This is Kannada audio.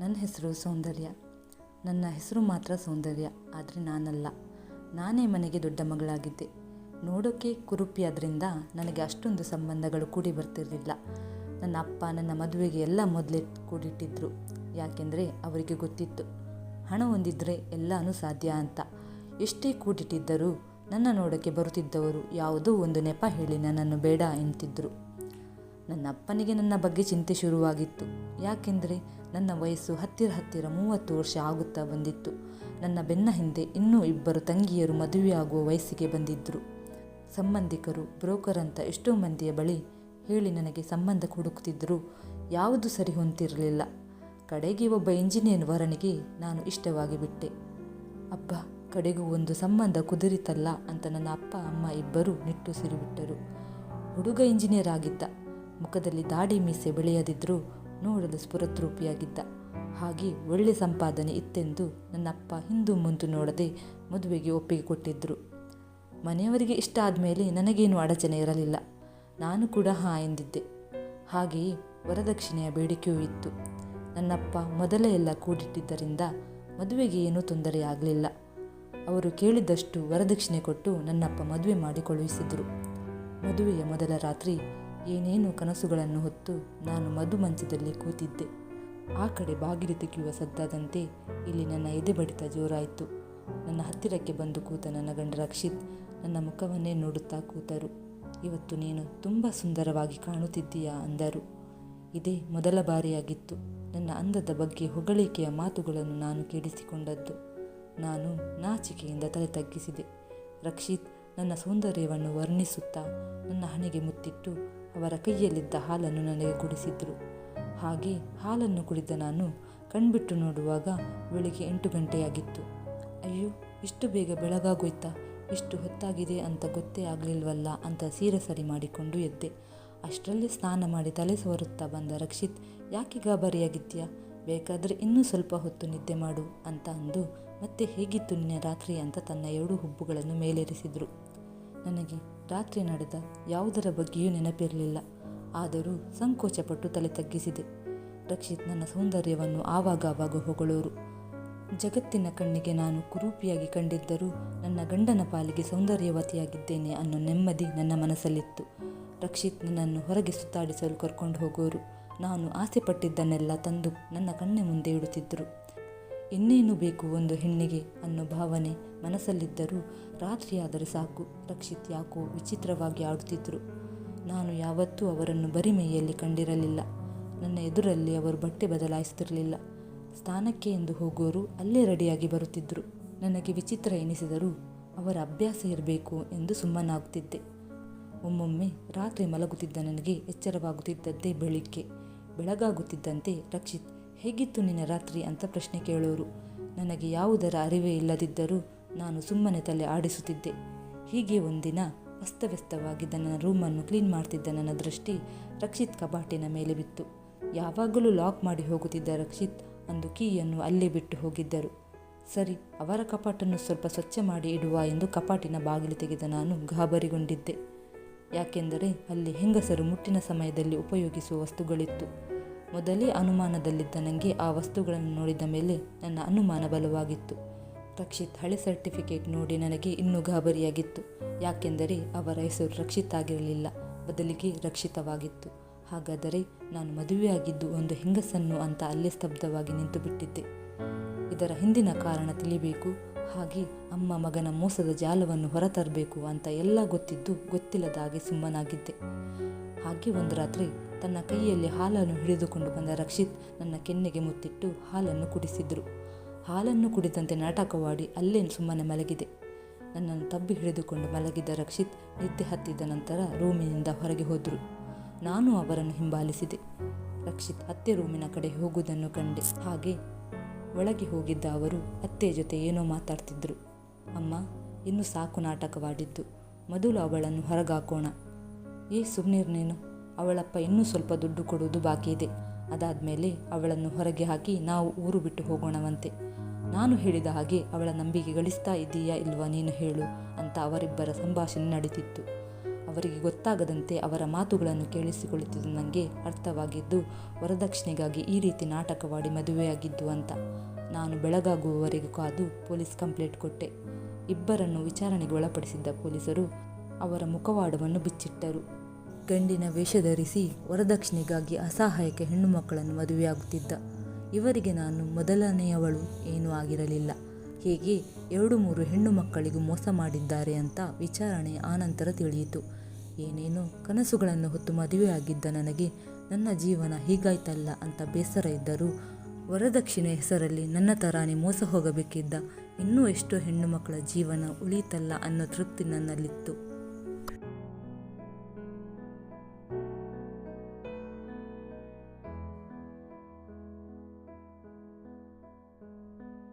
ನನ್ನ ಹೆಸರು ಸೌಂದರ್ಯ. ನನ್ನ ಹೆಸರು ಮಾತ್ರ ಸೌಂದರ್ಯ, ಆದರೆ ನಾನಲ್ಲ. ನಾನೇ ಮನೆಗೆ ದೊಡ್ಡ ಮಗಳಾಗಿದ್ದೆ. ನೋಡೋಕ್ಕೆ ಕುರುಪಿಯಾದ್ರಿಂದ ನನಗೆ ಅಷ್ಟೊಂದು ಸಂಬಂಧಗಳು ಕೂಡಿ ಬರ್ತಿರಲಿಲ್ಲ. ನನ್ನ ಅಪ್ಪ ನನ್ನ ಮದುವೆಗೆ ಎಲ್ಲ ಮೊದಲೇ ಕೂಡಿಟ್ಟಿದ್ರು. ಯಾಕೆಂದರೆ ಅವರಿಗೆ ಗೊತ್ತಿತ್ತು, ಹಣ ಹೊಂದಿದ್ರೆ ಎಲ್ಲನೂ ಸಾಧ್ಯ ಅಂತ. ಎಷ್ಟೇ ಕೂಡಿಟ್ಟಿದ್ದರೂ ನನ್ನ ನೋಡೋಕ್ಕೆ ಬರುತ್ತಿದ್ದವರು ಯಾವುದೋ ಒಂದು ನೆಪ ಹೇಳಿ ನನ್ನನ್ನು ಬೇಡ ಎಂತಿದ್ರು. ನನ್ನ ಅಪ್ಪನಿಗೆ ನನ್ನ ಬಗ್ಗೆ ಚಿಂತೆ ಶುರುವಾಗಿತ್ತು. ಯಾಕೆಂದರೆ ನನ್ನ ವಯಸ್ಸು ಹತ್ತಿರ 30 ವರ್ಷ ಆಗುತ್ತಾ ಬಂದಿತ್ತು. ನನ್ನ ಬೆನ್ನ ಹಿಂದೆ ಇನ್ನೂ 2 ತಂಗಿಯರು ಮದುವೆಯಾಗುವ ವಯಸ್ಸಿಗೆ ಬಂದಿದ್ದರು. ಸಂಬಂಧಿಕರು, ಬ್ರೋಕರ್ ಅಂತ ಎಷ್ಟೋ ಮಂದಿಯ ಬಳಿ ಹೇಳಿ ನನಗೆ ಸಂಬಂಧ ಹುಡುಕುತ್ತಿದ್ದರೂ ಯಾವುದು ಸರಿ ಹೊಂದಿರಲಿಲ್ಲ. ಕಡೆಗೆ ಒಬ್ಬ ಇಂಜಿನಿಯರ್ ವರನಿಗೆ ನಾನು ಇಷ್ಟವಾಗಿ ಬಿಟ್ಟೆ. ಅಬ್ಬಾ, ಕಡೆಗೂ ಒಂದು ಸಂಬಂಧ ಕುದುರಿತಲ್ಲ ಅಂತ ನನ್ನ ಅಪ್ಪ ಅಮ್ಮ ಇಬ್ಬರೂ ನಿಟ್ಟುಸಿರುಬಿಟ್ಟರು. ಹುಡುಗ ಇಂಜಿನಿಯರ್ ಆಗಿದ್ದ. ಮುಖದಲ್ಲಿ ದಾಡಿ ಮೀಸೆ ಬೆಳೆಯದಿದ್ದರೂ ನೋಡಲು ಸ್ಫುರದ್ರೂಪಿಯಾಗಿದ್ದ. ಹಾಗೆ ಒಳ್ಳೆ ಸಂಪಾದನೆ ಇತ್ತೆಂದು ನನ್ನಪ್ಪ ಹಿಂದು ಮುಂದು ನೋಡದೆ ಮದುವೆಗೆ ಒಪ್ಪಿಗೆ ಕೊಟ್ಟಿದ್ದರು. ಮನೆಯವರಿಗೆ ಇಷ್ಟ ಆದಮೇಲೆ ನನಗೇನು ಅಡಚಣೆ ಇರಲಿಲ್ಲ. ನಾನು ಕೂಡ ಹಾಂ ಎಂದಿದ್ದೆ. ಹಾಗೆಯೇ ವರದಕ್ಷಿಣೆಯ ಬೇಡಿಕೆಯೂ ಇತ್ತು. ನನ್ನಪ್ಪ ಮೊದಲೇ ಎಲ್ಲ ಕೂಡಿಟ್ಟಿದ್ದರಿಂದ ಮದುವೆಗೆ ಏನೂ ತೊಂದರೆ ಆಗಲಿಲ್ಲ. ಅವರು ಕೇಳಿದಷ್ಟು ವರದಕ್ಷಿಣೆ ಕೊಟ್ಟು ನನ್ನಪ್ಪ ಮದುವೆ ಮಾಡಿ ಕಳುಹಿಸಿದರು. ಮದುವೆಯ ಮೊದಲ ರಾತ್ರಿ ಏನೇನು ಕನಸುಗಳನ್ನು ಹೊತ್ತು ನಾನು ಮಧು ಮಂಚದಲ್ಲಿ ಕೂತಿದ್ದೆ. ಆ ಕಡೆ ಬಾಗಿಲು ತೆಗೆಯುವ ಸದ್ದಾದಂತೆ ಇಲ್ಲಿ ನನ್ನ ಎದೆ ಬಡಿತ ಜೋರಾಯಿತು. ನನ್ನ ಹತ್ತಿರಕ್ಕೆ ಬಂದು ಕೂತ ನನ್ನ ಗಂಡ ರಕ್ಷಿತ್ ನನ್ನ ಮುಖವನ್ನೇ ನೋಡುತ್ತಾ ಕೂತರು. ಇವತ್ತು ನೀನು ತುಂಬ ಸುಂದರವಾಗಿ ಕಾಣುತ್ತಿದ್ದೀಯಾ ಅಂದರು. ಇದೇ ಮೊದಲ ಬಾರಿಯಾಗಿತ್ತು ನನ್ನ ಅಂದದ ಬಗ್ಗೆ ಹೊಗಳಿಕೆಯ ಮಾತುಗಳನ್ನು ನಾನು ಕೇಳಿಸಿಕೊಂಡದ್ದು. ನಾನು ನಾಚಿಕೆಯಿಂದ ತಲೆ ತಗ್ಗಿಸಿದೆ. ರಕ್ಷಿತ್ ನನ್ನ ಸೌಂದರ್ಯವನ್ನು ವರ್ಣಿಸುತ್ತಾ ನನ್ನ ಹಣೆಗೆ ಮುತ್ತಿಟ್ಟು ಅವರ ಕೈಯಲ್ಲಿದ್ದ ಹಾಲನ್ನು ನನಗೆ ಕುಡಿಸಿದ್ರು. ಹಾಗೆ ಹಾಲನ್ನು ಕುಡಿದ ನಾನು ಕಣ್ಬಿಟ್ಟು ನೋಡುವಾಗ ಬೆಳಿಗ್ಗೆ 8 ಗಂಟೆಯಾಗಿತ್ತು. ಅಯ್ಯೋ, ಇಷ್ಟು ಬೇಗ ಬೆಳಗಾಗೋಯ್ತಾ, ಇಷ್ಟು ಹೊತ್ತಾಗಿದೆ ಅಂತ ಗೊತ್ತೇ ಆಗಲಿಲ್ವಲ್ಲ ಅಂತ ಸೀರೆ ಸರಿ ಮಾಡಿಕೊಂಡು ಎದ್ದೆ. ಅಷ್ಟರಲ್ಲಿ ಸ್ನಾನ ಮಾಡಿ ತಲೆ ಸವರುತ್ತಾ ಬಂದ ರಕ್ಷಿತ್, ಯಾಕೆ ಗಾಬರಿಯಾಗಿದ್ದೀಯಾ, ಬೇಕಾದರೆ ಇನ್ನೂ ಸ್ವಲ್ಪ ಹೊತ್ತು ನಿದ್ದೆ ಮಾಡು ಅಂತ ಅಂದು ಮತ್ತೆ ಹೇಗಿತ್ತು ನಿನ್ನೆ ರಾತ್ರಿ ಅಂತ ತನ್ನ 2 ಹುಬ್ಬುಗಳನ್ನು ಮೇಲೇರಿಸಿದರು. ನನಗೆ ರಾತ್ರಿ ನಡೆದ ಯಾವುದರ ಬಗ್ಗೆಯೂ ನೆನಪಿರಲಿಲ್ಲ. ಆದರೂ ಸಂಕೋಚಪಟ್ಟು ತಲೆ ತಗ್ಗಿಸಿದೆ. ರಕ್ಷಿತ್ ನನ್ನ ಸೌಂದರ್ಯವನ್ನು ಆವಾಗ ಹೊಗಳೋರು. ಜಗತ್ತಿನ ಕಣ್ಣಿಗೆ ನಾನು ಕುರೂಪಿಯಾಗಿ ಕಂಡಿದ್ದರೂ ನನ್ನ ಗಂಡನ ಪಾಲಿಗೆ ಸೌಂದರ್ಯವತಿಯಾಗಿದ್ದೇನೆ ಅನ್ನೋ ನೆಮ್ಮದಿ ನನ್ನ ಮನಸ್ಸಲ್ಲಿತ್ತು. ರಕ್ಷಿತ್ ನನ್ನನ್ನು ಹೊರಗೆ ಸುತ್ತಾಡಿಸಲು ಕರ್ಕೊಂಡು ಹೋಗೋರು. ನಾನು ಆಸೆ ಪಟ್ಟಿದ್ದನ್ನೆಲ್ಲ ತಂದು ನನ್ನ ಕಣ್ಣ ಮುಂದೆ ಇಡುತ್ತಿದ್ದರು. ಇನ್ನೇನು ಬೇಕು ಒಂದು ಹೆಣ್ಣಿಗೆ ಅನ್ನೋ ಭಾವನೆ ಮನಸ್ಸಲ್ಲಿದ್ದರೂ ರಾತ್ರಿಯಾದರೆ ಸಾಕು ರಕ್ಷಿತ್ ಯಾಕೋ ವಿಚಿತ್ರವಾಗಿ ಆಡುತ್ತಿದ್ದರು. ನಾನು ಯಾವತ್ತೂ ಅವರನ್ನು ಬರಿಮೈಯಲ್ಲಿ ಕಂಡಿರಲಿಲ್ಲ. ನನ್ನ ಎದುರಲ್ಲಿ ಅವರು ಬಟ್ಟೆ ಬದಲಾಯಿಸುತ್ತಿರಲಿಲ್ಲ. ಸ್ನಾನಕ್ಕೆ ಎಂದು ಹೋಗೋರು ಅಲ್ಲೇ ರೆಡಿಯಾಗಿ ಬರುತ್ತಿದ್ದರು. ನನಗೆ ವಿಚಿತ್ರ ಎನಿಸಿದರೂ ಅವರ ಅಭ್ಯಾಸ ಇರಬೇಕು ಎಂದು ಸುಮ್ಮನಾಗುತ್ತಿದ್ದೆ. ಒಮ್ಮೊಮ್ಮೆ ರಾತ್ರಿ ಮಲಗುತ್ತಿದ್ದ ನನಗೆ ಎಚ್ಚರವಾಗುತ್ತಿದ್ದದ್ದೇ ಬೆಳಗಾಗುತ್ತಿದ್ದಂತೆ ರಕ್ಷಿತ್, ಹೇಗಿತ್ತು ನಿನ್ನ ರಾತ್ರಿ ಅಂತ ಪ್ರಶ್ನೆ ಕೇಳೋರು. ನನಗೆ ಯಾವುದರ ಅರಿವೇ ಇಲ್ಲದಿದ್ದರೂ ನಾನು ಸುಮ್ಮನೆ ತಲೆ ಆಡಿಸುತ್ತಿದ್ದೆ. ಹೀಗೆ ಒಂದಿನ ಅಸ್ತವ್ಯಸ್ತವಾಗಿದ್ದ ನನ್ನ ರೂಮನ್ನು ಕ್ಲೀನ್ ಮಾಡ್ತಿದ್ದ ನನ್ನ ದೃಷ್ಟಿ ರಕ್ಷಿತ್ ಕಪಾಟಿನ ಮೇಲೆ ಬಿತ್ತು. ಯಾವಾಗಲೂ ಲಾಕ್ ಮಾಡಿ ಹೋಗುತ್ತಿದ್ದ ರಕ್ಷಿತ್ ಅಂದು ಕೀಯನ್ನು ಅಲ್ಲೇ ಬಿಟ್ಟು ಹೋಗಿದ್ದರು. ಸರಿ, ಅವರ ಕಪಾಟನ್ನು ಸ್ವಲ್ಪ ಸ್ವಚ್ಛ ಮಾಡಿ ಇಡುವ ಎಂದು ಕಪಾಟಿನ ಬಾಗಿಲು ತೆಗೆದ ನಾನು ಗಾಬರಿಗೊಂಡಿದ್ದೆ. ಯಾಕೆಂದರೆ ಅಲ್ಲಿ ಹೆಂಗಸರು ಮುಟ್ಟಿನ ಸಮಯದಲ್ಲಿ ಉಪಯೋಗಿಸುವ ವಸ್ತುಗಳಿತ್ತು. ಮೊದಲೇ ಅನುಮಾನದಲ್ಲಿದ್ದ ನನಗೆ ಆ ವಸ್ತುಗಳನ್ನು ನೋಡಿದ ಮೇಲೆ ನನ್ನ ಅನುಮಾನ ಬಲವಾಗಿತ್ತು. ರಕ್ಷಿತ್ ಹಳೆ ಸರ್ಟಿಫಿಕೇಟ್ ನೋಡಿ ನನಗೆ ಇನ್ನೂ ಗಾಬರಿಯಾಗಿತ್ತು. ಯಾಕೆಂದರೆ ಅವರ ಹೆಸರು ರಕ್ಷಿತ್ ಆಗಿರಲಿಲ್ಲ, ಬದಲಿಗೆ ರಕ್ಷಿತವಾಗಿತ್ತು. ಹಾಗಾದರೆ ನಾನು ಮದುವೆಯಾಗಿದ್ದು ಒಂದು ಹೆಂಗಸನ್ನು ಅಂತ ಅಲ್ಲೇ ಸ್ತಬ್ಧವಾಗಿ ನಿಂತು ಬಿಟ್ಟಿದ್ದೆ. ಇದರ ಹಿಂದಿನ ಕಾರಣ ತಿಳಿಬೇಕು, ಹಾಗೆ ಅಮ್ಮ ಮಗನ ಮೋಸದ ಜಾಲವನ್ನು ಹೊರತರಬೇಕು ಅಂತ ಎಲ್ಲ ಗೊತ್ತಿದ್ದು ಗೊತ್ತಿಲ್ಲದ ಹಾಗೆ ಸುಮ್ಮನಾಗಿದ್ದೆ. ಹಾಗೆ ಒಂದು ರಾತ್ರಿ ತನ್ನ ಕೈಯಲ್ಲಿ ಹಾಲನ್ನು ಹಿಡಿದುಕೊಂಡು ಬಂದ ರಕ್ಷಿತ್ ನನ್ನ ಕೆನ್ನೆಗೆ ಮುತ್ತಿಟ್ಟು ಹಾಲನ್ನು ಕುಡಿಸಿದ್ರು. ಹಾಲನ್ನು ಕುಡಿದಂತೆ ನಾಟಕವಾಡಿ ಅಲ್ಲೇ ಸುಮ್ಮನೆ ಮಲಗಿದೆ. ನನ್ನನ್ನು ತಬ್ಬಿ ಹಿಡಿದುಕೊಂಡು ಮಲಗಿದ್ದ ರಕ್ಷಿತ್ ನಿದ್ದೆ ಹತ್ತಿದ ನಂತರ ರೂಮಿನಿಂದ ಹೊರಗೆ ಹೋದರು. ನಾನು ಅವರನ್ನು ಹಿಂಬಾಲಿಸಿದೆ. ರಕ್ಷಿತ್ ಅತ್ತೆ ರೂಮಿನ ಕಡೆ ಹೋಗುವುದನ್ನು ಕಂಡೆ. ಹಾಗೆ ಒಳಗೆ ಹೋಗಿದ್ದ ಅವರು ಅತ್ತೆ ಜೊತೆ ಏನೋ ಮಾತಾಡ್ತಿದ್ರು. ಅಮ್ಮ, ಇನ್ನು ಸಾಕು ನಾಟಕವಾಡಿದ್ದು, ಮೊದಲು ಅವಳನ್ನು ಹೊರಗಾಕೋಣ. ಸುಮ್ಮನಿರು ನೀನು, ಅವಳಪ್ಪ ಇನ್ನೂ ಸ್ವಲ್ಪ ದುಡ್ಡು ಕೊಡುವುದು ಬಾಕಿ ಇದೆ. ಅದಾದಮೇಲೆ ಅವಳನ್ನು ಹೊರಗೆ ಹಾಕಿ ನಾವು ಊರು ಬಿಟ್ಟು ಹೋಗೋಣವಂತೆ. ನಾನು ಹೇಳಿದ ಹಾಗೆ ಅವಳ ನಂಬಿಕೆ ಗಳಿಸ್ತಾ ಇದ್ದೀಯಾ ಇಲ್ವಾ ನೀನು ಹೇಳು ಅಂತ ಅವರಿಬ್ಬರ ಸಂಭಾಷಣೆ ನಡೀತಿತ್ತು. ಅವರಿಗೆ ಗೊತ್ತಾಗದಂತೆ ಅವರ ಮಾತುಗಳನ್ನು ಕೇಳಿಸಿಕೊಳ್ಳುತ್ತಿದ್ದು ನನಗೆ ಅರ್ಥವಾಗಿದ್ದು ವರದಕ್ಷಿಣೆಗಾಗಿ ಈ ರೀತಿ ನಾಟಕವಾಡಿ ಮದುವೆಯಾಗಿದ್ದು ಅಂತ. ನಾನು ಬೆಳಗಾಗುವವರೆಗೂ ಕಾದು ಪೊಲೀಸ್ ಕಂಪ್ಲೇಂಟ್ ಕೊಟ್ಟೆ. ಇಬ್ಬರನ್ನು ವಿಚಾರಣೆಗೆ ಒಳಪಡಿಸಿದ್ದ ಪೊಲೀಸರು ಅವರ ಮುಖವಾಡವನ್ನು ಬಿಚ್ಚಿಟ್ಟರು. ಗಂಡಿನ ವೇಷ ಧರಿಸಿ ವರದಕ್ಷಿಣೆಗಾಗಿ ಅಸಹಾಯಕ ಹೆಣ್ಣು ಮಕ್ಕಳನ್ನು ಮದುವೆಯಾಗುತ್ತಿದ್ದ ಇವರಿಗೆ ನಾನು ಮೊದಲನೆಯವಳು ಏನೂ ಆಗಿರಲಿಲ್ಲ. ಹೀಗೆ 2-3 ಹೆಣ್ಣು ಮಕ್ಕಳಿಗೂ ಮೋಸ ಮಾಡಿದ್ದಾರೆ ಅಂತ ವಿಚಾರಣೆ ಆನಂತರ ತಿಳಿಯಿತು. ಏನೇನೋ ಕನಸುಗಳನ್ನು ಹೊತ್ತು ಮದುವೆಯಾಗಿದ್ದ ನನಗೆ ನನ್ನ ಜೀವನ ಹೀಗಾಯ್ತಲ್ಲ ಅಂತ ಬೇಸರ ಇದ್ದರೂ ವರದಕ್ಷಿಣೆ ಹೆಸರಲ್ಲಿ ನನ್ನ ತರಾನೇ ಮೋಸ ಹೋಗಬೇಕಿದ್ದ ಇನ್ನೂ ಎಷ್ಟೋ ಹೆಣ್ಣು ಮಕ್ಕಳ ಜೀವನ ಉಳಿಯಿತಲ್ಲ ಅನ್ನೋ ತೃಪ್ತಿ ನನ್ನಲ್ಲಿತ್ತು.